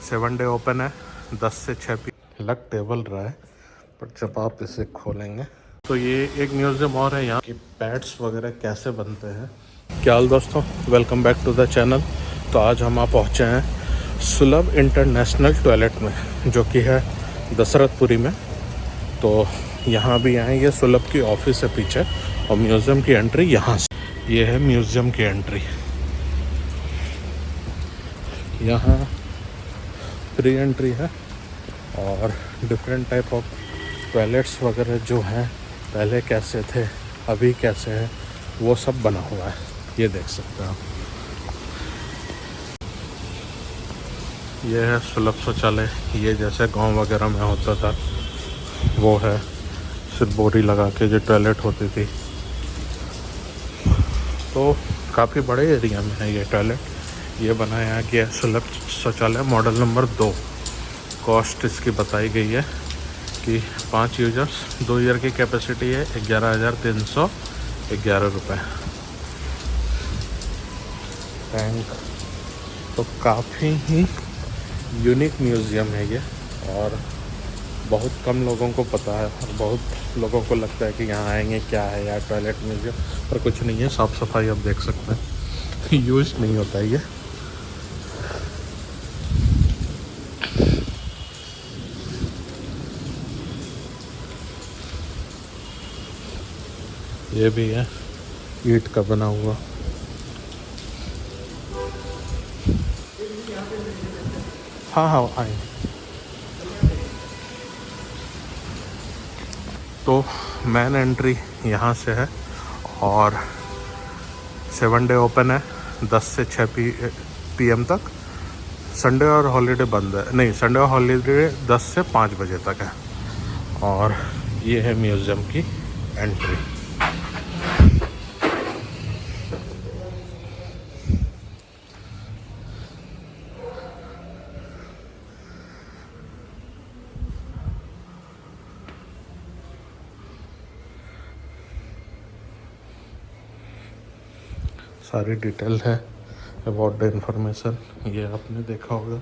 7 day open है, 10 से 6 लग टेबल रहा है, पर जब आप इसे खोलेंगे तो ये एक म्यूज़ियम और है यहाँ कि पैड्स वगैरह कैसे बनते हैं। क्या हाल दोस्तों, welcome back to the channel. तो आज हम आप पहुँचे हैं सुलभ इंटरनेशनल टॉयलेट में, जो कि है दशरथपुरी में। तो यहाँ भी आए, ये सुलभ की ऑफिस है पीछे, और म्यूज़ियम की एंट्री यहाँ से। ये है म्यूज़ियम की एंट्री। यहाँ फ्री एंट्री है और डिफरेंट टाइप ऑफ टॉयलेट्स वगैरह जो हैं, पहले कैसे थे अभी कैसे हैं, वो सब बना हुआ है। ये देख सकते हैं आप। ये है सुलभ शौचालय। ये जैसे गांव वगैरह में होता था वो है, सिर्फ बोरी लगा के जो टॉयलेट होती थी। तो काफ़ी बड़े एरिया में है ये टॉयलेट। ये बनाया गया सुलभ शौचालय मॉडल नंबर 2। कॉस्ट इसकी बताई गई है कि 5 यूजर्स, 2 ईयर की कैपेसिटी है, 11,311 रुपये। टैंक तो काफ़ी ही यूनिक म्यूज़ियम है ये, और बहुत कम लोगों को पता है। और बहुत लोगों को लगता है कि यहाँ आएंगे क्या है यार टॉयलेट म्यूज़ियम, पर कुछ नहीं है। साफ़ सफाई आप देख सकते हैं, यूज नहीं होता है ये भी है ईंट का बना हुआ। हाँ आए। तो मेन एंट्री यहाँ से है, और 7 डे ओपन है, 10 से 6 PM तक। संडे और हॉलीडे बंद है, नहीं, संडे और हॉलीडे 10 से 5 बजे तक है। और ये है म्यूज़ियम की एंट्री। सारी डिटेल है अबाउट द इंफॉर्मेशन, ये आपने देखा होगा।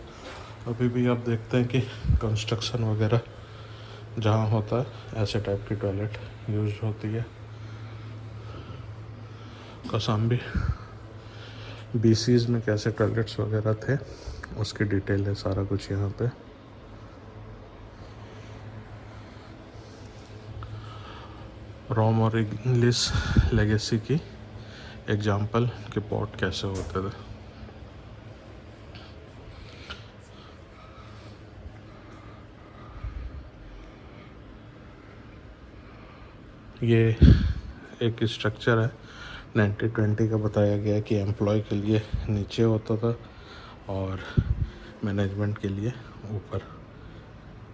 अभी भी आप देखते हैं कि कंस्ट्रक्शन वगैरह जहाँ होता है ऐसे टाइप की टॉयलेट यूज होती है। कौशाम्बी BCs में कैसे टॉयलेट्स वगैरह थे उसकी डिटेल है सारा कुछ यहाँ पे। रोम और इंग्लिश लेगेसी की एग्जाम्पल के पॉट कैसे होते थे। ये एक स्ट्रक्चर है 1920 का, बताया गया कि एम्प्लॉय के लिए नीचे होता था और मैनेजमेंट के लिए ऊपर।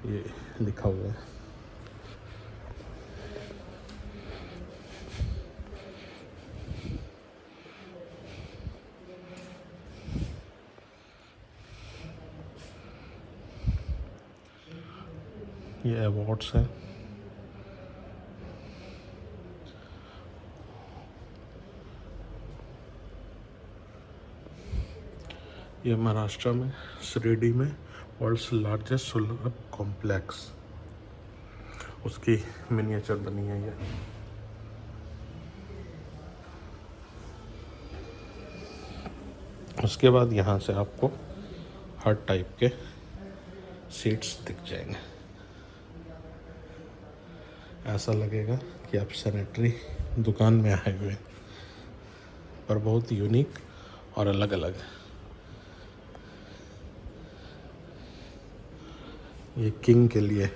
ये लिखा हुआ है। ये अवार्ड्स हैं। ये महाराष्ट्र में शिरडी में वर्ल्ड्स लार्जेस्ट सुलभ कॉम्प्लेक्स, उसकी मिनिएचर बनी है ये। उसके बाद यहाँ से आपको हर टाइप के सीट्स दिख जाएंगे। ऐसा लगेगा कि आप सैनिटरी दुकान में आए हुए, पर बहुत यूनिक और अलग अलग। ये किंग के लिए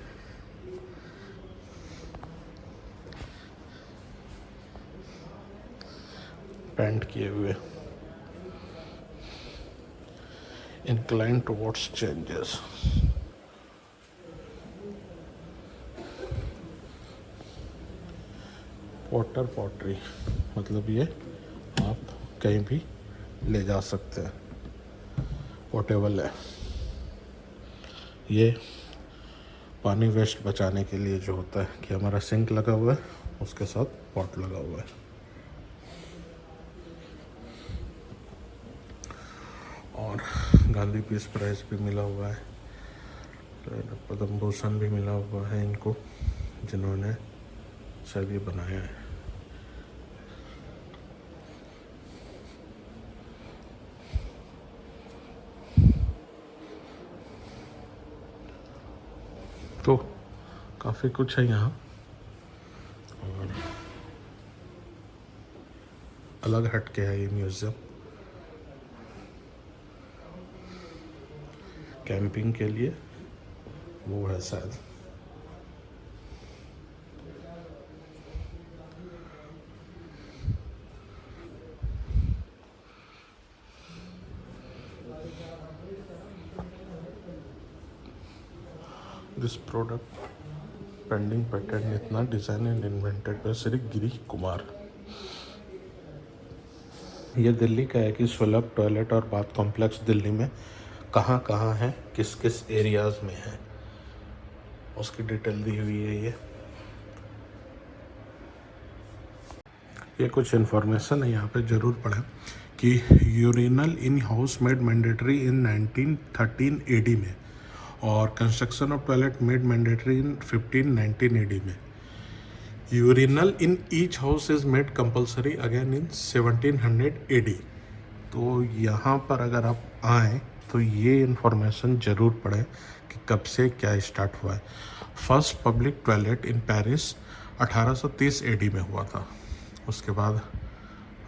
पेंट किए हुए। Incline towards changes. Potter pottery, मतलब ये आप कहीं भी ले जा सकते हैं, पोर्टेबल है। ये पानी वेस्ट बचाने के लिए जो होता है कि हमारा सिंक लगा हुआ है उसके साथ पॉट लगा हुआ है। और गांधी पीस प्राइज भी मिला हुआ है, पद्म भूषण भी मिला हुआ है इनको, जिन्होंने शायद ये बनाया है। तो काफ़ी कुछ है यहाँ और अलग हट के है ये म्यूज़ियम। कैंपिंग के लिए वो है शायद। दिस प्रोडक्ट पेंडिंग पेटेंट इतना design and invented by Shri Girish Kumar. ये दिल्ली का है कि सुलभ टॉयलेट और बाथ कॉम्प्लेक्स दिल्ली में कहाँ कहाँ है, किस किस एरियाज़ में है, उसकी डिटेल दी हुई है। ये कुछ इन्फॉर्मेशन है यहाँ पे, ज़रूर पढ़ें कि urinal in house made mandatory in 1913 AD में और construction of toilet made mandatory in 1519 AD में। Urinal in each house is made compulsory again in 1700 AD। तो यहाँ पर अगर आप आएँ तो ये इन्फॉर्मेशन ज़रूर पढ़ें कि कब से क्या स्टार्ट हुआ है। First public toilet in Paris 1830 AD में हुआ था। उसके बाद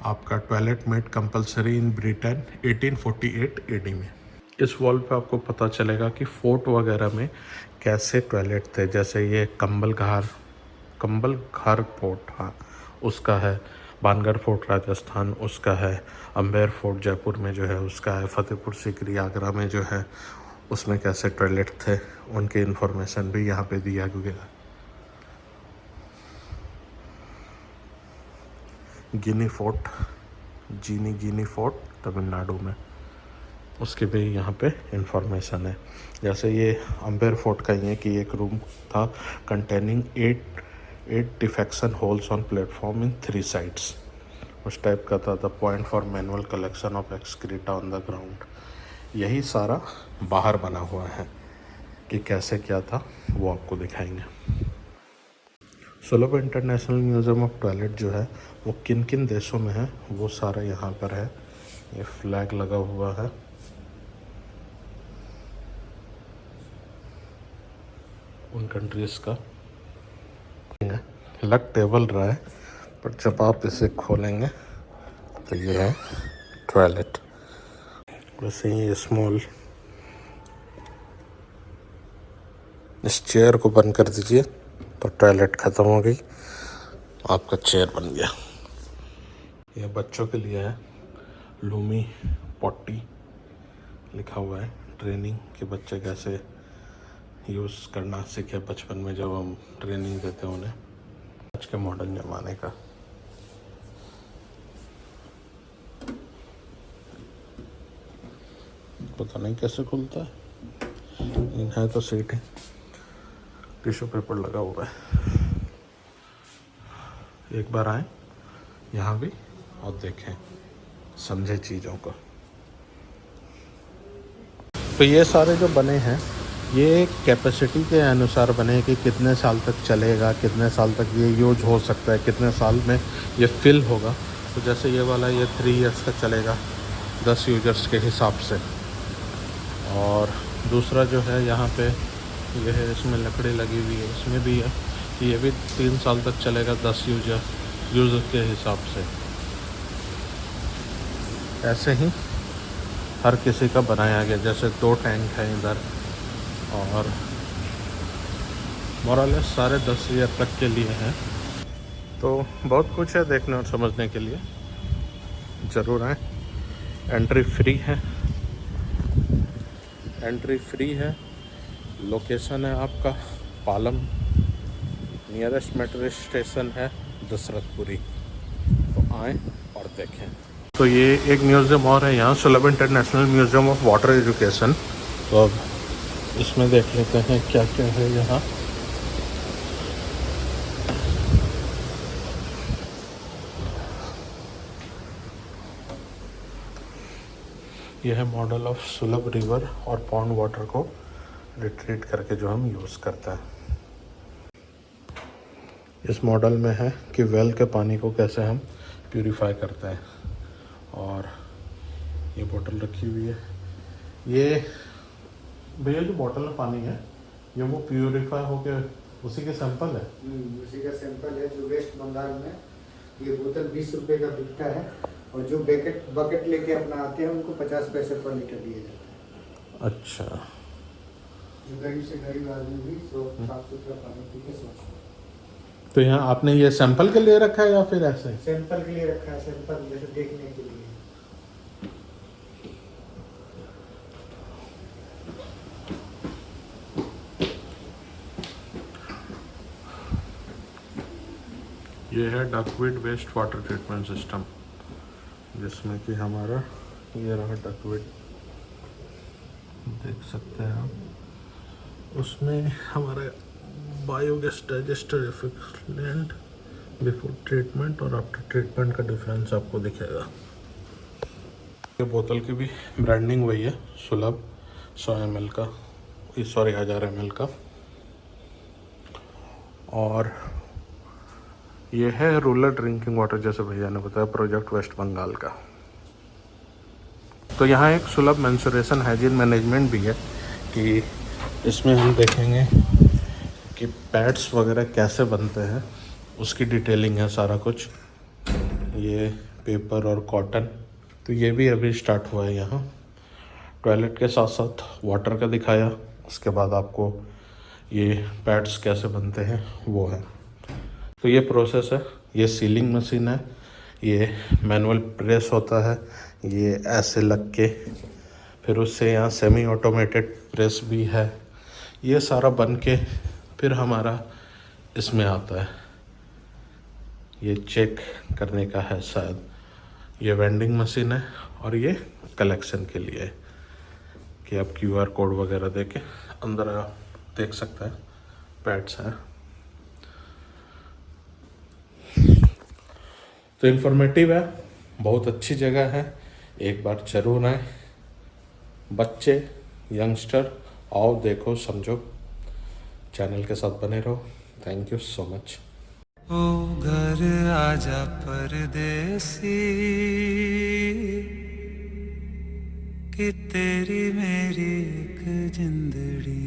आपका toilet made compulsory in Britain 1848 AD में। इस वॉल पे आपको पता चलेगा कि फोर्ट वगैरह में कैसे टॉयलेट थे, जैसे ये कंबल घार फोर्ट, हाँ उसका है। बानगढ़ फोर्ट राजस्थान उसका है। अम्बेर फोर्ट जयपुर में जो है उसका है। फतेहपुर सीकरी आगरा में जो है उसमें कैसे टॉयलेट थे उनकी इन्फॉर्मेशन भी यहाँ पे दिया गया है। गिनी फोर्ट, गिनी फोर्ट तमिलनाडु में, उसके भी यहाँ पे इंफॉर्मेशन है। जैसे ये अम्बेर फोर्ट का ही है कि एक रूम था containing 8 defection holes on platform in 3 sides, उस टाइप का था। The point for manual collection of excreta on the ground. यही सारा बाहर बना हुआ है कि कैसे क्या था, वो आपको दिखाएंगे। सुलभ इंटरनेशनल म्यूज़ियम ऑफ टॉयलेट जो है वो किन किन देशों में है वो सारा यहाँ पर है। ये फ्लैग लगा हुआ है। उन कंट्रीज़ का लग टेबल रहा है, पर जब आप इसे खोलेंगे तो ये है टॉयलेट। वैसे ही स्मॉल, इस चेयर को बंद कर दीजिए तो टॉयलेट ख़त्म हो गई, आपका चेयर बन गया। यह बच्चों के लिए है, लूमी पॉटी लिखा हुआ है। ट्रेनिंग के बच्चे कैसे यूज़ करना सीखे बचपन में, जब हम ट्रेनिंग देते हैं उन्हें। आज के मॉडर्न ज़माने का पता नहीं कैसे खुलता है, लेकिन है तो सीट है। टिश्यू पेपर लगा हुआ है। एक बार आए यहाँ भी और देखें, समझे चीज़ों को। तो ये सारे जो बने हैं ये कैपेसिटी के अनुसार बने कि कितने साल तक चलेगा, कितने साल तक ये यूज हो सकता है, कितने साल में ये फिल होगा। तो जैसे ये वाला ये 3 इयर्स का चलेगा 10 यूजर्स के हिसाब से। और दूसरा जो है यहाँ पे ये है, इसमें लकड़ी लगी हुई है, इसमें भी है कि ये भी 3 साल तक चलेगा 10 यूज़र के हिसाब से। ऐसे ही हर किसी का बनाया गया। जैसे 2 टैंक है इधर, और मोरलेस सारे 10 ईयर तक के लिए हैं। तो बहुत कुछ है देखने और समझने के लिए, ज़रूर आएँ। एंट्री फ्री है, एंट्री फ्री है। लोकेशन है आपका पालम, नियरेस्ट मेट्रो स्टेशन है दशरथपुरी। तो आएँ और देखें। तो ये एक म्यूज़ियम और है यहाँ, सुलभ international museum of water education. तो अब इसमें देख लेते हैं क्या क्या है यहाँ। यह है मॉडल ऑफ सुलभ रिवर और पॉन्ड वाटर को रिट्रीट करके जो हम यूज़ करते हैं। इस मॉडल में है कि वेल के पानी को कैसे हम प्यूरिफाई करते हैं। और ये बोतल रखी हुई है। ये भैया जो बोतल में पानी है ये वो प्यूरिफाई होके उसी के सैंपल है? उसी का सैंपल है जो वेस्ट बंगाल में। ये बोतल 20 रुपये का बिकता है और जो बकेट लेके अपना आते हैं उनको 50 पैसे पर लीटर दिया जाता है। अच्छा। जो गरीब से गरीब आदमी भी साफ सुथरा पानी पी के सोचते हैं। तो यहाँ आपने ये सैंपल के लिए रखा है या फिर ऐसे? सैंपल के लिए रखा है, सैंपल जैसे देखने के लिए। ये है duckweed waste water treatment system, जिसमें कि हमारा ये रहा डकवीड, देख सकते हैं आप। उसमें हमारा biogas digester efficient before treatment और आफ्टर ट्रीटमेंट का डिफरेंस आपको दिखेगा। ये बोतल की भी ब्रांडिंग वही है, सुलभ 100 ml का, सॉरी 1000 ml का। और ये है रूरल ड्रिंकिंग वाटर, जैसे भैया ने बताया, प्रोजेक्ट वेस्ट बंगाल का। तो यहाँ एक सुलभ मेंसुरेशन हाइजीन मैनेजमेंट भी है कि इसमें हम देखेंगे कि पैड्स वगैरह कैसे बनते हैं, उसकी डिटेलिंग है सारा कुछ। ये पेपर और कॉटन, तो ये भी अभी स्टार्ट हुआ है यहाँ। टॉयलेट के साथ साथ वाटर का दिखाया, उसके बाद आपको ये पैड्स कैसे बनते हैं वो है। तो ये प्रोसेस है, ये सीलिंग मशीन है, ये मैनुअल प्रेस होता है, ये ऐसे लग के, फिर उससे यहाँ सेमी ऑटोमेटेड प्रेस भी है। ये सारा बन के फिर हमारा इसमें आता है, ये चेक करने का है शायद। ये वेंडिंग मशीन है और ये कलेक्शन के लिए है कि आप QR कोड वगैरह दे के अंदर आप देख सकते हैं पैड्स हैं। तो इन्फॉर्मेटिव है, बहुत अच्छी जगह है, एक बार जरूर आए। बच्चे, यंगस्टर, आओ देखो समझो, चैनल के साथ बने रहो। Thank you so much. ओ घर आजा परदेसी, कि तेरी मेरी एक जिंदड़ी।